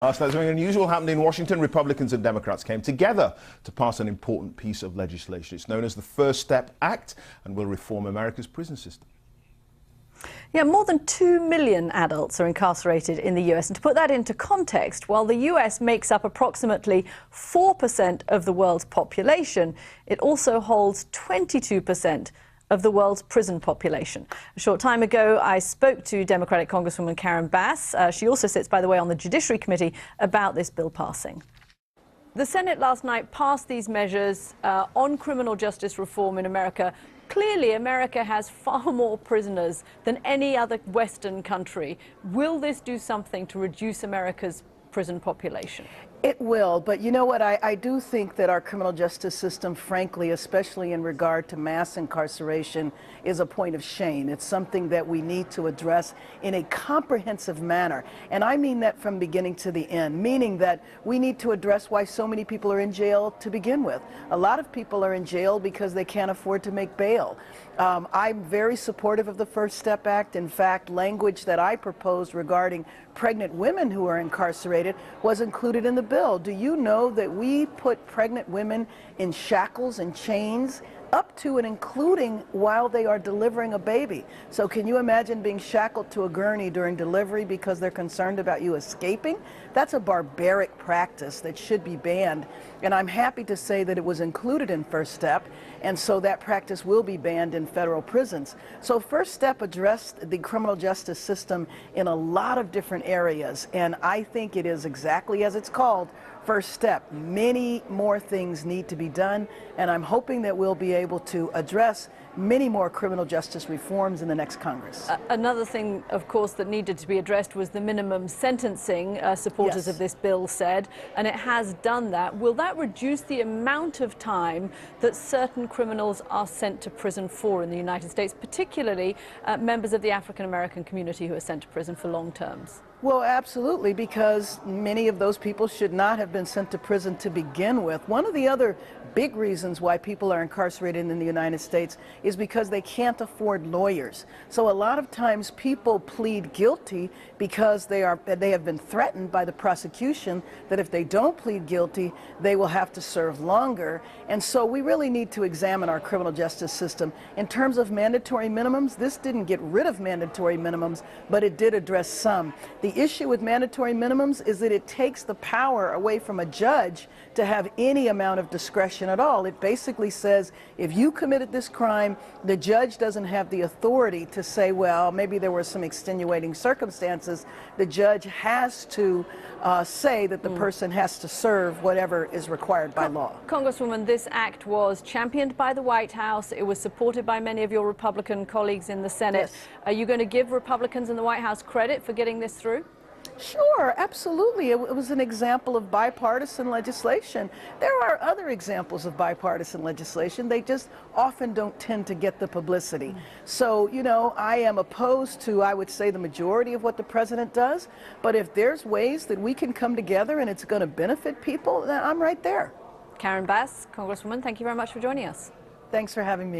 Last night, something unusual happened in Washington. Republicans and Democrats came together to pass an important piece of legislation. It's known as the First Step Act and will reform America's prison system. Yeah, more than 2 million adults are incarcerated in the US. And to put that into context, while the US makes up approximately 4% of the world's population, it also holds 22% of the world's prison population. A short time ago, I spoke to Democratic Congresswoman Karen Bass. She also sits, by the way, on the Judiciary Committee about this bill passing. The Senate last night passed these measures on criminal justice reform in America. Clearly, America has far more prisoners than any other Western country. Will this do something to reduce America's prison population? It will, but you know what, I do think that our criminal justice system, frankly, especially in regard to mass incarceration, is a point of shame. It's something that we need to address in a comprehensive manner. And I mean that from beginning to the end, meaning that we need to address why so many people are in jail to begin with. A lot of people are in jail because they can't afford to make bail. I'm very supportive of the First Step Act. In fact, language that I proposed regarding pregnant women who are incarcerated was included in the bill. Do you know that we put pregnant women in shackles and chains up to and including while they are delivering a baby? So can you imagine being shackled to a gurney during delivery because they're concerned about you escaping? That's a barbaric practice that should be banned. And I'm happy to say that it was included in First Step, and so that practice will be banned in federal prisons. So First Step addressed the criminal justice system in a lot of different areas, and I think it is exactly as it's called, First Step. Many more things need to be done, and I'm hoping that we'll be able to address many more criminal justice reforms in the next Congress. Another thing, of course, that needed to be addressed was the minimum sentencing, supporters of this bill said, and it has done that. Will that reduce the amount of time that certain criminals are sent to prison for in the United States, particularly members of the African American community who are sent to prison for long terms? Well, absolutely, because many of those people should not have been sent to prison to begin with. One of the other big reasons why people are incarcerated in the United States is because they can't afford lawyers. So a lot of times people plead guilty because they have been threatened by the prosecution that if they don't plead guilty, they will have to serve longer. And so we really need to examine our criminal justice system. In terms of mandatory minimums, this didn't get rid of mandatory minimums, but it did address some. The issue with mandatory minimums is that it takes the power away from a judge to have any amount of discretion at all. It basically says if you committed this crime, the judge doesn't have the authority to say, well, maybe there were some extenuating circumstances. The judge has to say that the person has to serve whatever is required by law. Congresswoman, this act was championed by the White House. It was supported by many of your Republican colleagues in the Senate. Yes. Are you going to give Republicans in the White House credit for getting this through? Sure, absolutely. It was an example of bipartisan legislation. There are other examples of bipartisan legislation. They just often don't tend to get the publicity. So, you know, I am opposed to, I would say, the majority of what the president does. But if there's ways that we can come together and it's going to benefit people, then I'm right there. Karen Bass, Congresswoman, thank you very much for joining us. Thanks for having me.